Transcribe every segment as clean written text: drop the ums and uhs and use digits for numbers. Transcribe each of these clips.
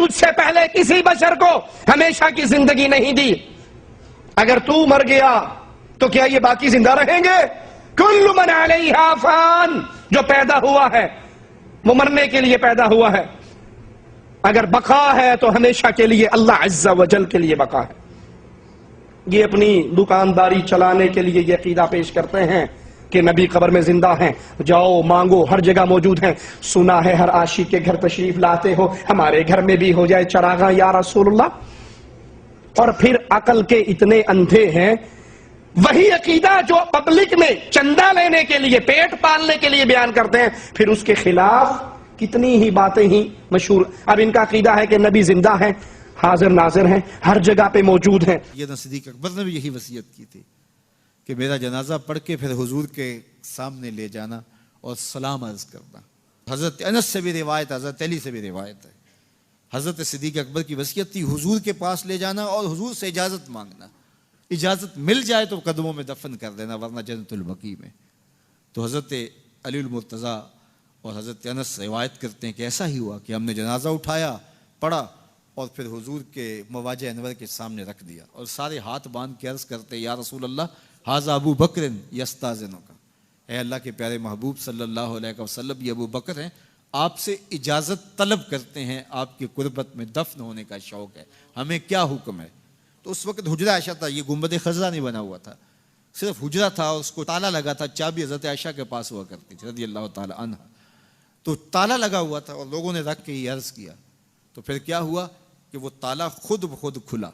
مجھ سے پہلے کسی بشر کو ہمیشہ کی زندگی نہیں دی. اگر تو مر گیا تو کیا یہ باقی زندہ رہیں گے؟ کل من علیہا فان، جو پیدا ہوا ہے وہ مرنے کے لیے پیدا ہوا ہے. اگر بقا ہے تو ہمیشہ کے لیے اللہ عز و جل کے لیے بقا ہے. یہ اپنی دکانداری چلانے کے لیے یہ عقیدہ پیش کرتے ہیں کہ نبی قبر میں زندہ ہیں، جاؤ مانگو، ہر جگہ موجود ہیں. سنا ہے ہر عاشق کے گھر تشریف لاتے ہو، ہمارے گھر میں بھی ہو جائے چراغاں یا رسول اللہ. اور پھر عقل کے اتنے اندھے ہیں، وہی عقیدہ جو پبلک میں چندہ لینے کے لیے، پیٹ پالنے کے لیے بیان کرتے ہیں، پھر اس کے خلاف کتنی ہی باتیں ہی مشہور. اب ان کا عقیدہ ہے کہ نبی زندہ ہیں، حاضر ناظر ہیں، ہر جگہ پہ موجود ہیں. یہ صدیق اکبر نے بھی یہی وصیت کی تھی کہ میرا جنازہ پڑھ کے پھر حضور کے سامنے لے جانا اور سلام عرض کرنا. حضرت انس سے بھی روایت، حضرت علی سے بھی روایت ہے. حضرت صدیق اکبر کی وصیت تھی حضور کے پاس لے جانا اور حضور سے اجازت مانگنا. اجازت مل جائے تو قدموں میں دفن کر دینا، ورنہ جنت البقیع میں. تو حضرت علی المرتضیٰ اور حضرت انس روایت کرتے ہیں کہ ایسا ہی ہوا کہ ہم نے جنازہ اٹھایا، پڑھا اور پھر حضور کے مواجہ انور کے سامنے رکھ دیا اور سارے ہاتھ باندھ کے عرض کرتے یا رسول اللہ ھذا ابو بکر یستاذنک، اے اللہ کے پیارے محبوب صلی اللہ علیہ وسلم، یہ ابو بکر ہیں، آپ سے اجازت طلب کرتے ہیں، آپ کی قربت میں دفن ہونے کا شوق ہے، ہمیں کیا حکم ہے. تو اس وقت حجرہ عائشہ تھا، یہ گنبد خضرا نہیں بنا ہوا تھا، صرف حجرہ تھا اور اس کو تالا لگا تھا. چابی حضرت عائشہ کے پاس ہوا کرتی تھی رضی اللہ تعالی عنہ. تو تالا لگا ہوا تھا اور لوگوں نے رکھ کے یہ عرض کیا. تو پھر کیا ہوا کہ وہ تالا خود بخود کھلا،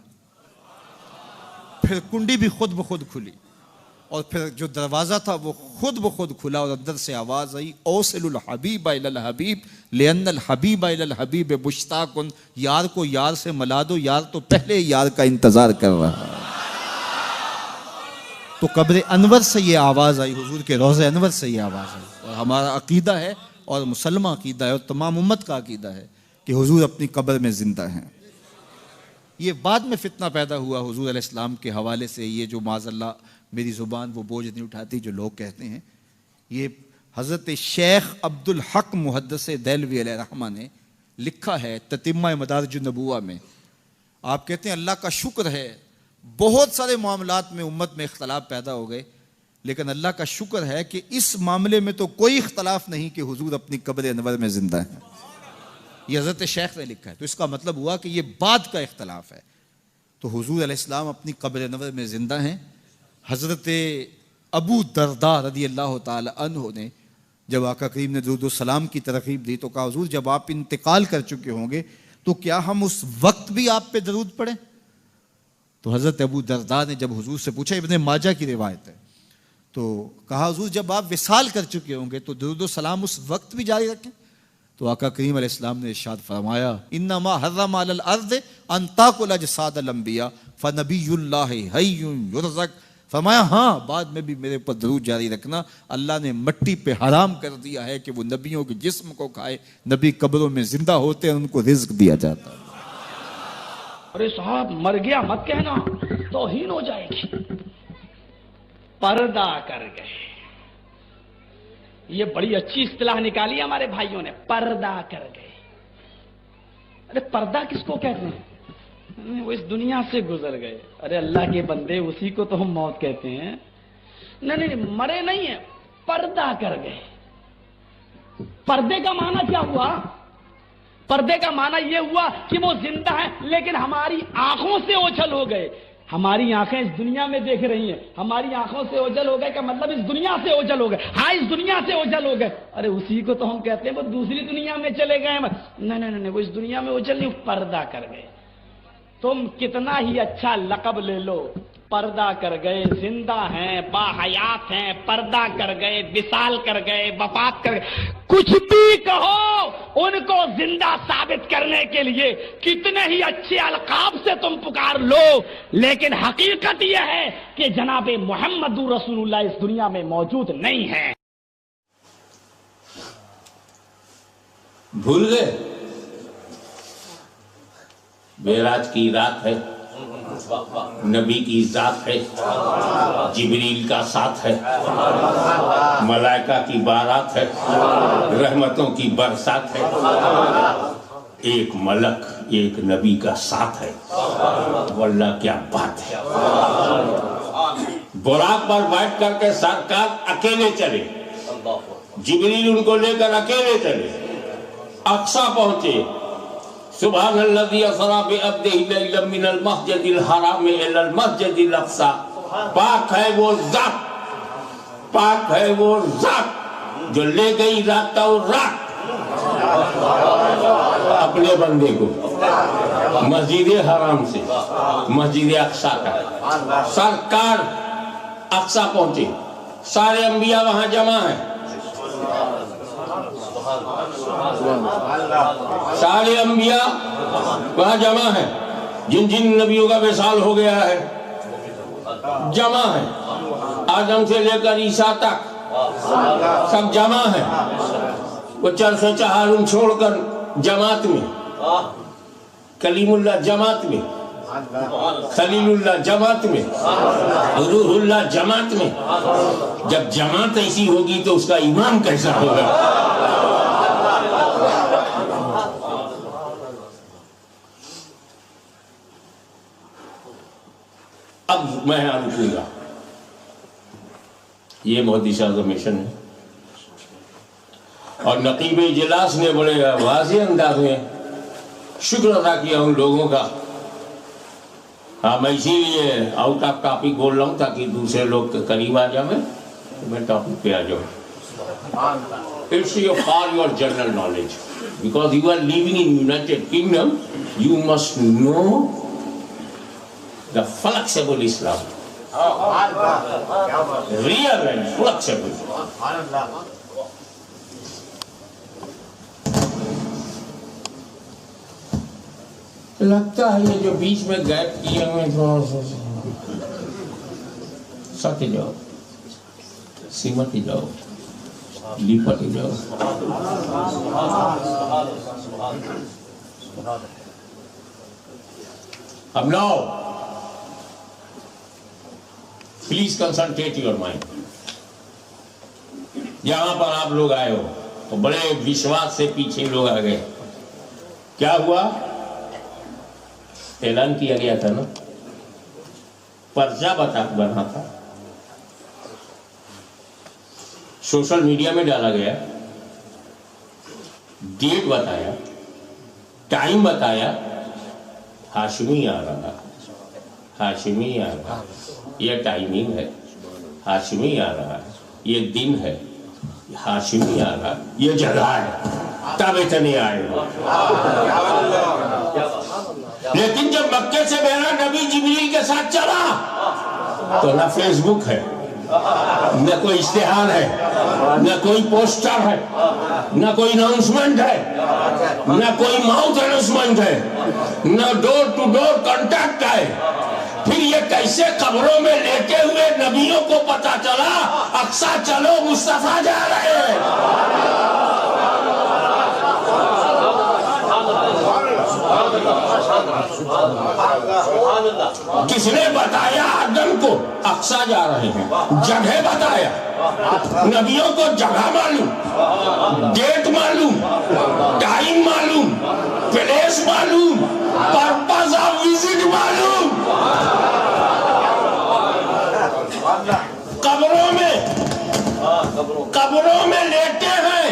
پھر کنڈی بھی خود بخود کھلی، اور پھر جو دروازہ تھا وہ خود بخود کھلا اور اندر سے آواز آئی اوصل الحبیب الی الحبیب لان الحبیب الی الحبیب مشتاق، یار کو یار سے ملا دو، یار تو پہلے یار کا انتظار کر رہا ہے. تو قبر انور سے یہ آواز آئی، حضور کے روضہ انور سے یہ آواز آئی. اور ہمارا عقیدہ ہے اور مسلمہ عقیدہ ہے اور تمام امت کا عقیدہ ہے کہ حضور اپنی قبر میں زندہ ہیں. یہ بعد میں فتنہ پیدا ہوا حضور علیہ السلام کے حوالے سے، یہ جو معاذ اللہ میری زبان وہ بوجھ نہیں اٹھاتی جو لوگ کہتے ہیں. یہ حضرت شیخ عبد الحق محدث دہلوی علیہ رحمہ نے لکھا ہے تتمہ مدارج النبوہ میں. آپ کہتے ہیں اللہ کا شکر ہے بہت سارے معاملات میں امت میں اختلاف پیدا ہو گئے، لیکن اللہ کا شکر ہے کہ اس معاملے میں تو کوئی اختلاف نہیں کہ حضور اپنی قبر انور میں زندہ ہیں. یہ حضرت شیخ نے لکھا ہے. تو اس کا مطلب ہوا کہ یہ بعد کا اختلاف ہے. تو حضور علیہ السلام اپنی قبر انور میں زندہ ہیں. حضرت ابو درداء رضی اللہ تعالی عنہ نے جب آقا کریم نے درود و سلام کی ترغیب دی تو کہا حضور جب آپ انتقال کر چکے ہوں گے تو کیا ہم اس وقت بھی آپ پہ درود پڑھیں؟ تو حضرت ابو درداء نے جب حضور سے پوچھا، ابن ماجہ کی روایت ہے، تو کہا حضور جب آپ وصال کر چکے ہوں گے تو درود و سلام اس وقت بھی جاری رکھیں. تو آقا کریم علیہ السلام نے ارشاد فرمایا انما حرم علی الارض ان تاکل اجساد الانبیاء فنبی اللہ حی یرزق. فرمایا ہاں بعد میں بھی میرے پر درود جاری رکھنا، اللہ نے مٹی پہ حرام کر دیا ہے کہ وہ نبیوں کے جسم کو کھائے، نبی قبروں میں زندہ ہوتے ہیں، ان کو رزق دیا جاتا ہے. ارے صاحب مر گیا مت کہنا، توہین ہو جائے گی. پردہ کر گئے، یہ بڑی اچھی اصطلاح نکالی ہمارے بھائیوں نے، پردہ کر گئے. ارے پردہ کس کو کہتے ہیں؟ وہ اس دنیا سے گزر گئے. ارے اللہ کے بندے اسی کو تو ہم موت کہتے ہیں. نہیں مرے نہیں ہیں، پردہ کر گئے. پردے کا معنی کیا ہوا؟ پردے کا معنی یہ ہوا کہ وہ زندہ ہیں لیکن ہماری آنکھوں سے اوجھل ہو گئے. ہماری آنکھیں اس دنیا میں دیکھ رہی ہیں، ہماری آنکھوں سے اوجھل ہو گئے کا مطلب اس دنیا سے اوجھل ہو گئے. ہاں اس دنیا سے اوجھل ہو گئے. ارے اسی کو تو ہم کہتے ہیں وہ دوسری دنیا میں چلے گئے. نہیں وہ اس دنیا میں اوجھل نہیں، پردہ کر گئے. تم کتنا ہی اچھا لقب لے لو، پردہ کر گئے، زندہ ہیں، با حیات ہیں، پردہ کر گئے، وصال کر گئے، وفات کر گئے، کچھ بھی کہو، ان کو زندہ ثابت کرنے کے لیے کتنے ہی اچھے القاب سے تم پکار لو، لیکن حقیقت یہ ہے کہ جناب محمد رسول اللہ اس دنیا میں موجود نہیں ہے. بھول گئے معراج کی رات ہے، نبی کی ذات ہے، جبریل کا ساتھ ہے، ملائکہ کی بارات ہے، رحمتوں کی برسات ہے. ایک ملک ایک نبی کا ساتھ ہے. واللہ کیا بات ہے. براق پر بیٹھ کر کے سرکار اکیلے چلے, جبریل ان کو لے کر اکیلے چلے, اقصی پہنچے. سبحان الذی اسری بعبدہ لیلا من المسجد الحرام الی المسجد الاقصی. پاک ہے وہ ذات, پاک ہے وہ ذات جو لے گئی رات اور رات اپنے بندے کو مسجد حرام سے مسجد اقصی کا. سرکار اقصی پہنچے, سارے انبیاء وہاں جمع ہیں, سارے انبیاء وہاں جمع ہیں, جن جن نبیوں کا وصال ہو گیا ہے جمع ہیں. آدم سے لے کر عیسیٰ تک سب جمع ہیں. وہ چرخ چہارم چھوڑ کر جماعت میں, کلیم اللہ جماعت میں, خلیل اللہ جماعت میں, روح اللہ جماعت میں. جب جماعت ایسی ہوگی تو اس کا ایمان کیسا ہوگا؟ اب میں رکوں گا. یہ مہدی شاہ کا مشن ہے, اور نقیب اجلاس نے بڑے واضح انداز میں شکر ادا کیا ان لوگوں کا. ہاں میں اسی لیے آؤٹ آف ٹاپک بول رہا ہوں تاکہ دوسرے لوگ قریب آ جائیں, میں ٹاپک پہ آ جاؤں. It's for your general knowledge. Because you are living in United Kingdom, you must know the flexible Islam. Real and flexible. لگتا ہے یہ جو بیچ میں گیپ کیے ہوئے تھوڑا سا سٹ جاؤ, سمٹ جاؤ, لپٹ جاؤ. اب now please concentrate your mind. یہاں پر آپ لوگ آئے ہو تو بڑے وشواس سے پیچھے لوگ آ گئے. کیا ہوا؟ اعلان کیا گیا تھا نا, پرچہ بنا تھا, سوشل میڈیا میں ڈالا گیا, ڈیٹ بتایا, ٹائم بتایا, ہاشمی آ رہا, ہاشمی آ رہا, یہ ٹائمنگ ہے, ہاشمی آ رہا, یہ دن ہے, ہاشمی آ رہا, یہ جگہ ہے, تب اتنے آئے ہو. لیکن جب مکے سے میرا نبی جبریل کے ساتھ چلا تو نہ فیس بک ہے, نہ کوئی اشتہار ہے, نہ کوئی پوسٹر ہے, نہ کوئی اناؤنسمنٹ ہے, نہ کوئی ماؤتھ اناؤنسمنٹ ہے, نہ ڈور ٹو ڈور کانٹیکٹ ہے. پھر یہ کیسے قبروں میں لیٹے ہوئے نبیوں کو پتا چلا اقصی چلو مصطفیٰ جا رہے ہیں؟ کس نے بتایا آدم کو اقصی جا رہے ہیں؟ جگہ بتایا, نبیوں کو جگہ معلوم, ڈیٹ معلوم, ٹائم معلوم, پلیس معلوم, پرپز آف وزٹ معلوم. قبروں میں لیٹے ہیں,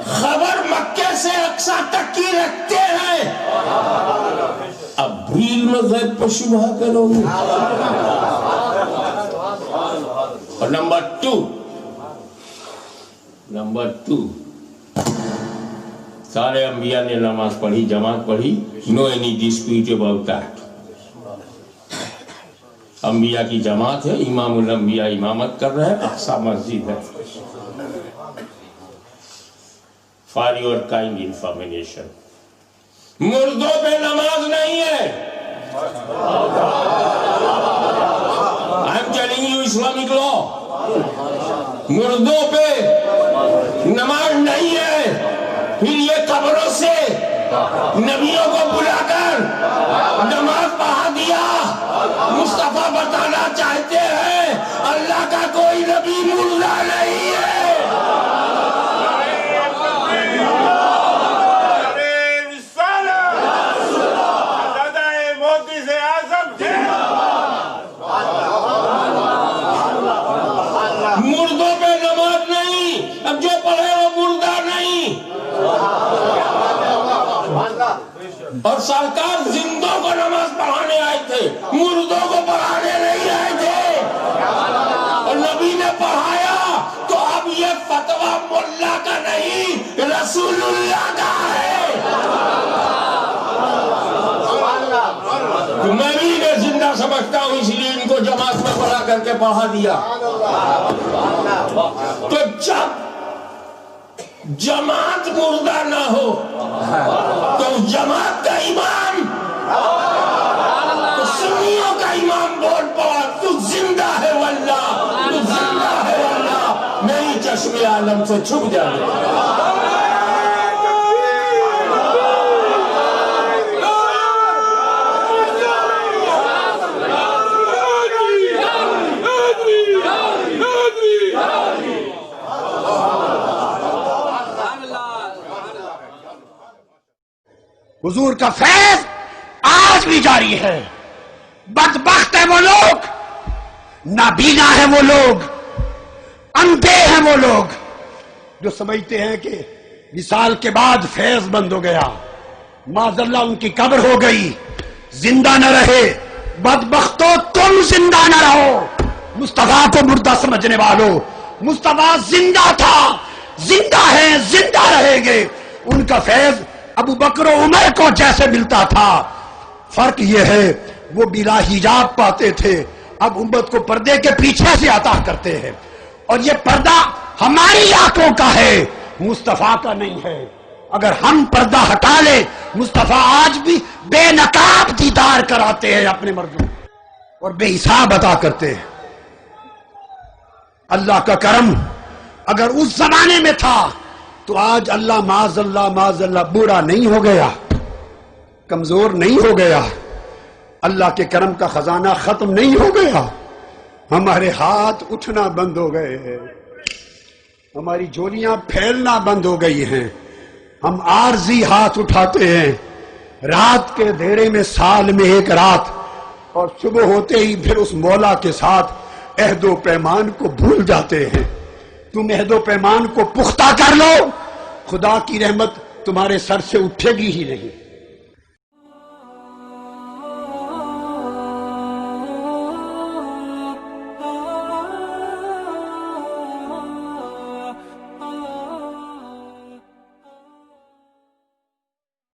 خبر مکے سے اقصی تک کی رکھتے ہیں. اب بھیل میں غیب پر شبہ کرو گے. اور نمبر ٹو سارے انبیاء نے نماز پڑھی, جماعت پڑھی, know any dispute about that. انبیاء کی جماعت ہے, امام الانبیاء امامت کر رہے ہیں, اقصی مسجد ہے. For your kind information, مردوں پہ نماز نہیں ہے. I'm telling you Islamic law. مردوں پہ نماز نہیں ہے. پھر یہ قبروں سے نبیوں کو بلا کر نماز پڑھا دیا. مصطفیٰ بتانا چاہتے ہیں اللہ کا کوئی نبی مردہ نہیں ہے. اور سرکار زندوں کو نماز پڑھانے آئے تھے، مردوں کو پڑھانے نہیں آئے تھے، اور نبی نے پڑھایا تو اب یہ فتویٰ ملا کا نہیں، رسول اللہ کا ہے۔ میں بھی انہیں زندہ سمجھتا ہوں، اس لیے ان کو جماعت میں پڑھا کر کے پڑھا دیا۔ تو جب جماعت مردہ نہ ہو تو جماعت کا امام، تو سنیوں کا امام بول پڑا، تو زندہ ہے واللہ، تو زندہ ہے واللہ، نہیں چشم عالم سے چھپ جائے۔ حضور کا فیض آج بھی جاری ہے۔ بدبخت ہے وہ لوگ، نابینا ہے وہ لوگ، اندھے ہیں وہ لوگ جو سمجھتے ہیں کہ وصال کے بعد فیض بند ہو گیا، معاذ اللہ ان کی قبر ہو گئی، زندہ نہ رہے۔ بدبختو تم زندہ نہ رہو، مصطفیٰ کو مردہ سمجھنے والوں، مصطفیٰ زندہ تھا، زندہ ہے، زندہ رہیں گے۔ ان کا فیض ابو بکر و عمر کو جیسے ملتا تھا، فرق یہ ہے وہ بلا حجاب پاتے تھے، اب امت کو پردے کے پیچھے سے عطا کرتے ہیں، اور یہ پردہ ہماری آنکھوں کا ہے، مصطفیٰ کا نہیں ہے۔ اگر ہم پردہ ہٹا لیں، مصطفیٰ آج بھی بے نقاب دیدار کراتے ہیں اپنے مردوں، اور بے حساب عطا کرتے ہیں۔ اللہ کا کرم اگر اس زمانے میں تھا تو آج اللہ معاذ اللہ برا نہیں ہو گیا، کمزور نہیں ہو گیا، اللہ کے کرم کا خزانہ ختم نہیں ہو گیا۔ ہمارے ہاتھ اٹھنا بند ہو گئے ہیں، ہماری جھولیاں پھیلنا بند ہو گئی ہیں، ہم عارضی ہاتھ اٹھاتے ہیں، رات کے اندھیرے میں سال میں ایک رات، اور صبح ہوتے ہی پھر اس مولا کے ساتھ عہد و پیمان کو بھول جاتے ہیں۔ تم عہد و پیمان کو پختہ کر لو، خدا کی رحمت تمہارے سر سے اٹھے گی ہی نہیں۔